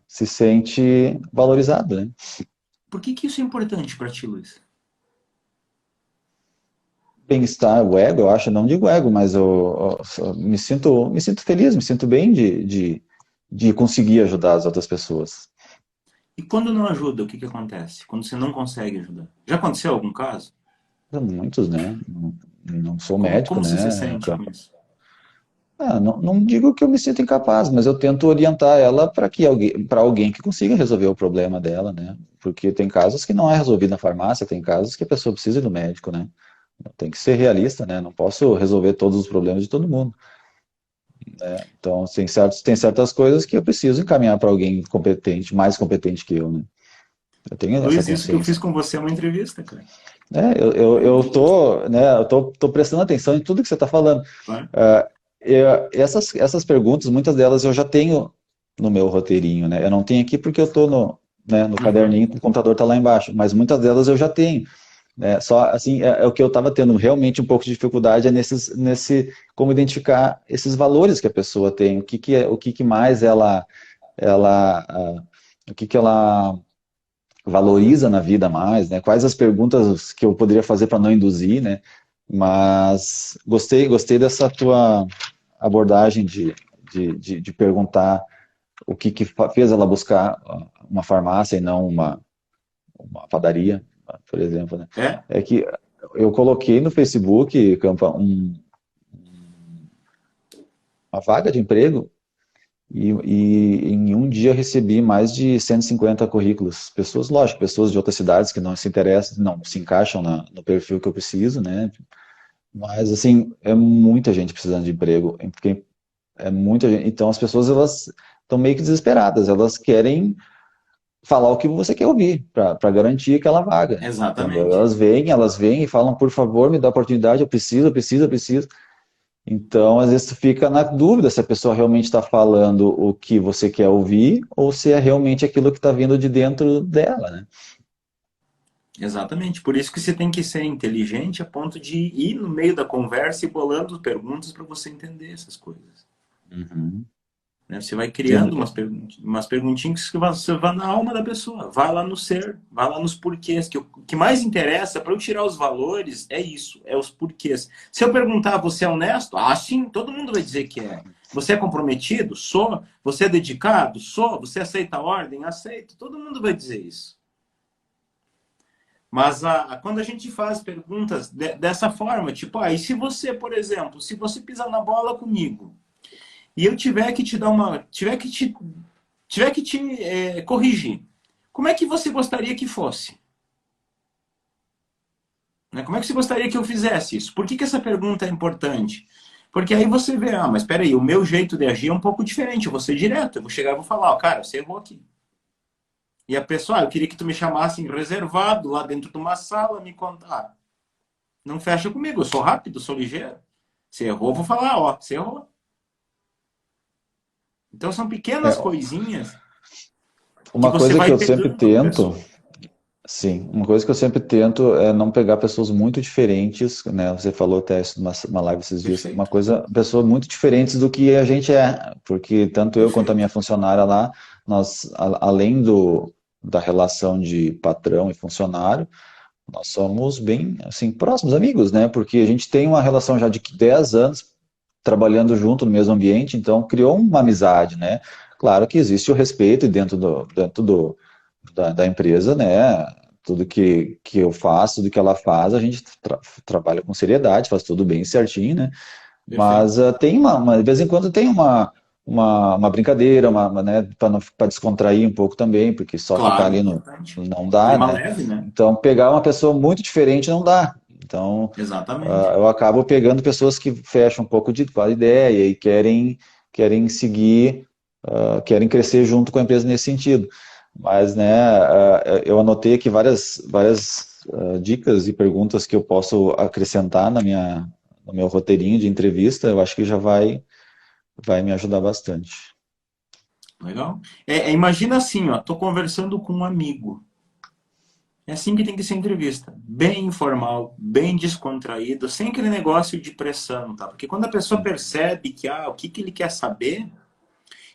se sente valorizado, né? Por que que isso é importante para ti, Luiz? Bem-estar, o ego, eu acho, não digo ego, mas eu me sinto feliz, me sinto bem de conseguir ajudar as outras pessoas. E quando não ajuda, o que que acontece? Quando você não consegue ajudar? Já aconteceu algum caso? Muitos, né? Não, não sou Como, médico, como você se né? sente com isso? Não, não digo que eu me sinto incapaz, mas eu tento orientar ela para alguém que consiga resolver o problema dela, né? Porque tem casos que não é resolvido na farmácia, tem casos que a pessoa precisa ir do médico, né? Tem que ser realista, né? Não posso resolver todos os problemas de todo mundo. Então, tem certas coisas que eu preciso encaminhar para alguém competente, mais competente que eu, né? Eu tenho essa Luiz, isso que eu fiz consciência. com você é uma entrevista, cara. Eu tô, né? Tô prestando atenção em tudo que você está falando. Claro. Essas perguntas, muitas delas eu já tenho no meu roteirinho, né? Eu não tenho aqui porque eu estou no Uhum. caderninho, o computador está lá embaixo, mas muitas delas eu já tenho. Né? Só assim, é o que eu estava tendo realmente um pouco de dificuldade é como identificar esses valores que a pessoa tem, o que que mais o que que ela valoriza na vida mais, né? Quais as perguntas que eu poderia fazer para não induzir, né? Mas gostei dessa tua abordagem de perguntar o que, que fez ela buscar uma farmácia e não uma padaria, por exemplo, né? É? É que eu coloquei no Facebook uma vaga de emprego e em um dia eu recebi mais de 150 currículos. Pessoas, lógico, pessoas de outras cidades que não se interessam, não se encaixam no perfil que eu preciso, né? Mas, assim, é muita gente precisando de emprego, porque é muita gente. Então, as pessoas, elas estão meio que desesperadas, elas querem falar o que você quer ouvir, para garantir aquela vaga, entendeu? Exatamente. Elas vêm e falam, por favor, me dá oportunidade, eu preciso, eu preciso, eu preciso. Então, às vezes, tu fica na dúvida se a pessoa realmente está falando o que você quer ouvir ou se é realmente aquilo que está vindo de dentro dela, né? Exatamente. Por isso que você tem que ser inteligente a ponto de ir no meio da conversa e bolando perguntas para você entender essas coisas. Uhum. Né? Você vai Tem- criando umas perguntinhas que você vai na alma da pessoa, vai lá no ser, vai lá nos porquês. Que o que mais interessa para eu tirar os valores é isso, é os porquês. Se eu perguntar, você é honesto? Ah, sim, todo mundo vai dizer que é. Você é comprometido? Sou. Você é dedicado? Sou. Você aceita a ordem? Aceito. Todo mundo vai dizer isso. Mas quando a gente faz perguntas dessa forma, tipo, e se você, por exemplo, se você pisar na bola comigo e eu tiver que te dar tiver que te corrigir, como é que você gostaria que fosse? Né? Como é que você gostaria que eu fizesse isso? Por que que essa pergunta é importante? Porque aí você vê, mas espera aí, o meu jeito de agir é um pouco diferente, eu vou ser direto, eu vou chegar e vou falar, cara, você errou aqui. E a pessoa, eu queria que tu me chamasse reservado lá dentro de uma sala, me contar. Não fecha comigo, eu sou rápido, sou ligeiro. Você errou, eu vou falar, você errou. Então são pequenas É, coisinhas que uma você coisa que vai eu sempre pegando com a tento, pessoa. sim, uma coisa que eu sempre tento é não pegar pessoas muito diferentes, né? Você falou até isso numa live esses dias, uma Perfeito, coisa, pessoas muito diferentes do que a gente é, porque tanto eu quanto a perfeito. minha funcionária lá, além da relação de patrão e funcionário, nós somos bem, assim, próximos amigos, né? Porque a gente tem uma relação já de 10 anos trabalhando junto no mesmo ambiente, então criou uma amizade, né? Claro que existe o respeito dentro da empresa, né? Tudo que eu faço, tudo que ela faz, a gente trabalha com seriedade, faz tudo bem certinho, né? Perfeito. Mas tem de vez em quando tem uma brincadeira, né, para descontrair um pouco também, porque só ficar Claro, ali no, importante. não dá, Clima né? leve, né? Então, pegar uma pessoa muito diferente não dá. Então, Exatamente. eu acabo pegando pessoas que fecham um pouco com a ideia e querem seguir, querem crescer junto com a empresa nesse sentido. Mas, né, eu anotei aqui várias dicas e perguntas que eu posso acrescentar no meu roteirinho de entrevista. Eu acho que já vai me ajudar bastante. Legal. Imagina assim, ó, tô conversando com um amigo. É assim que tem que ser entrevista. Bem informal, bem descontraído, sem aquele negócio de pressão, tá? Porque quando a pessoa percebe que, o que ele quer saber,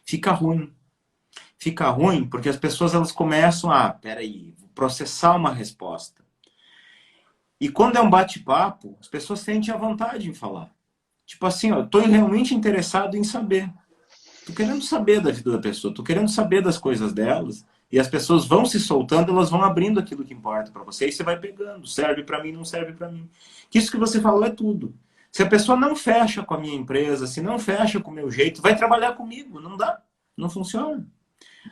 fica ruim. Fica ruim porque as pessoas elas começam peraí, vou processar uma resposta. E quando é um bate-papo, as pessoas sentem a vontade em falar. Tipo assim, ó, eu tô realmente interessado em saber. Tô querendo saber da vida da pessoa, tô querendo saber das coisas delas. E as pessoas vão se soltando, elas vão abrindo aquilo que importa para você e você vai pegando. Serve para mim, não serve para mim. Que isso que você falou é tudo. Se a pessoa não fecha com a minha empresa, se não fecha com o meu jeito, vai trabalhar comigo. Não dá. Não funciona.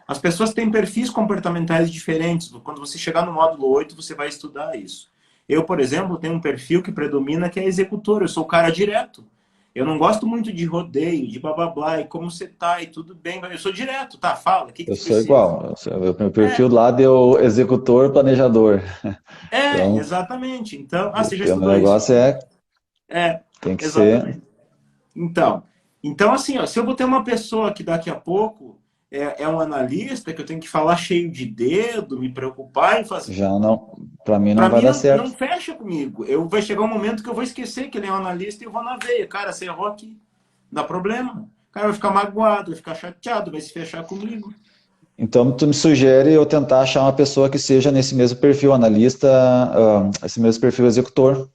As pessoas têm perfis comportamentais diferentes. Quando você chegar no módulo 8, você vai estudar isso. Eu, por exemplo, tenho um perfil que predomina que é executor. Eu sou o cara direto. Eu não gosto muito de rodeio, de blá blá blá, e como você tá, e tudo bem. Eu sou direto, tá? Fala, o que Eu tu sou precisa? igual. Meu perfil É, lá deu executor, planejador. Então, exatamente. Então, você já o meu estudou isso? negócio É, tem que ser exatamente. Então, então assim, ó, se eu vou ter uma pessoa que daqui a pouco é um analista, que eu tenho que falar cheio de dedo, me preocupar em fazer. já não, para mim não Para vai mim dar não certo. fecha comigo. Vai chegar um momento que eu vou esquecer que ele é um analista e eu vou na veia. Cara, você errou aqui. Dá problema. O cara vai ficar magoado, vai ficar chateado, vai se fechar comigo. Então, tu me sugere eu tentar achar uma pessoa que seja nesse mesmo perfil analista, esse mesmo perfil executor,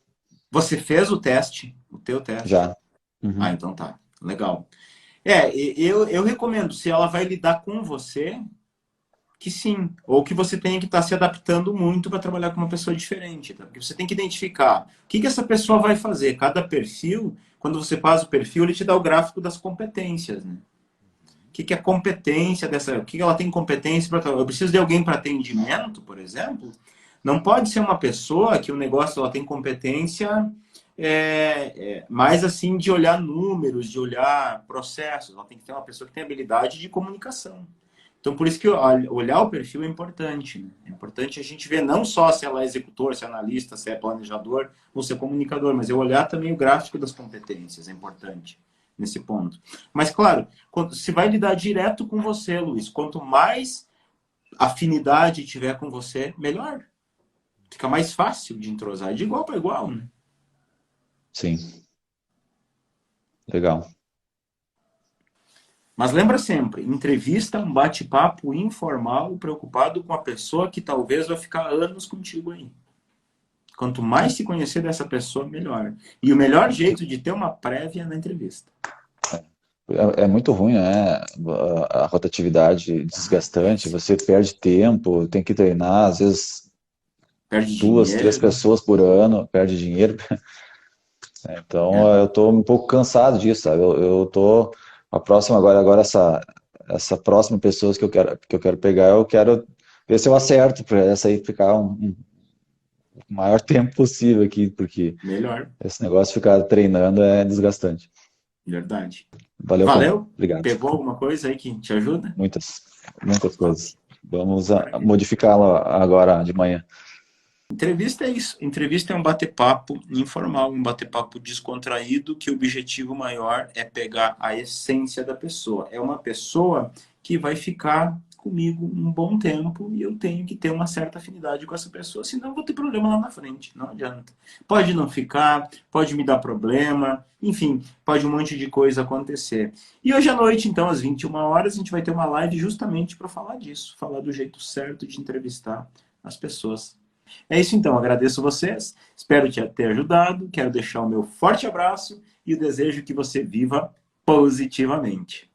Você fez o teu teste. já. Uhum. Então tá. Legal. Eu recomendo, se ela vai lidar com você, que sim. Ou que você tenha que estar se adaptando muito para trabalhar com uma pessoa diferente. Tá? Porque você tem que identificar o que essa pessoa vai fazer. Cada perfil, quando você faz o perfil, ele te dá o gráfico das competências. Né? O que é a competência dessa. O que ela tem competência para. Eu preciso de alguém para atendimento, por exemplo. Não pode ser uma pessoa que o negócio ela tem competência mais assim de olhar números, de olhar processos. Ela tem que ter uma pessoa que tem habilidade de comunicação. Então, por isso que olhar o perfil é importante. Né? É importante a gente ver não só se ela é executor, se é analista, se é planejador ou se é comunicador, mas eu olhar também o gráfico das competências. É importante nesse ponto. Mas, claro, se vai lidar direto com você, Luiz, quanto mais afinidade tiver com você, melhor. Fica mais fácil de entrosar, de igual para igual. Né? Sim, legal. Mas lembra sempre, entrevista é um bate-papo informal, preocupado com a pessoa que talvez vai ficar anos contigo aí. Quanto mais se conhecer dessa pessoa, melhor. E o melhor jeito de ter uma prévia é na entrevista. É muito ruim, né? A rotatividade desgastante, Péssimo. você perde tempo, tem que treinar, às vezes Perde 2, 3 dinheiro. pessoas por ano, perde dinheiro. Então, É. eu estou um pouco cansado disso, sabe? Eu tô a próxima agora essa próxima pessoa que eu quero pegar, eu quero ver se eu acerto para essa aí ficar o maior tempo possível aqui, porque Melhor. esse negócio de ficar treinando é desgastante. Verdade. Valeu, Valeu? obrigado. Pegou alguma coisa aí que te ajuda? Muitas Top. coisas. Vamos Maravilha. modificá-la agora de manhã. Entrevista é isso. Entrevista é um bate-papo informal, um bate-papo descontraído, que o objetivo maior é pegar a essência da pessoa. É uma pessoa que vai ficar comigo um bom tempo e eu tenho que ter uma certa afinidade com essa pessoa, senão eu vou ter problema lá na frente. Não adianta. Pode não ficar, pode me dar problema, enfim, pode um monte de coisa acontecer. E hoje à noite, então, às 21 horas, a gente vai ter uma live justamente para falar disso, falar do jeito certo de entrevistar as pessoas. É isso então, agradeço vocês, espero ter ajudado, quero deixar o meu forte abraço e o desejo que você viva positivamente.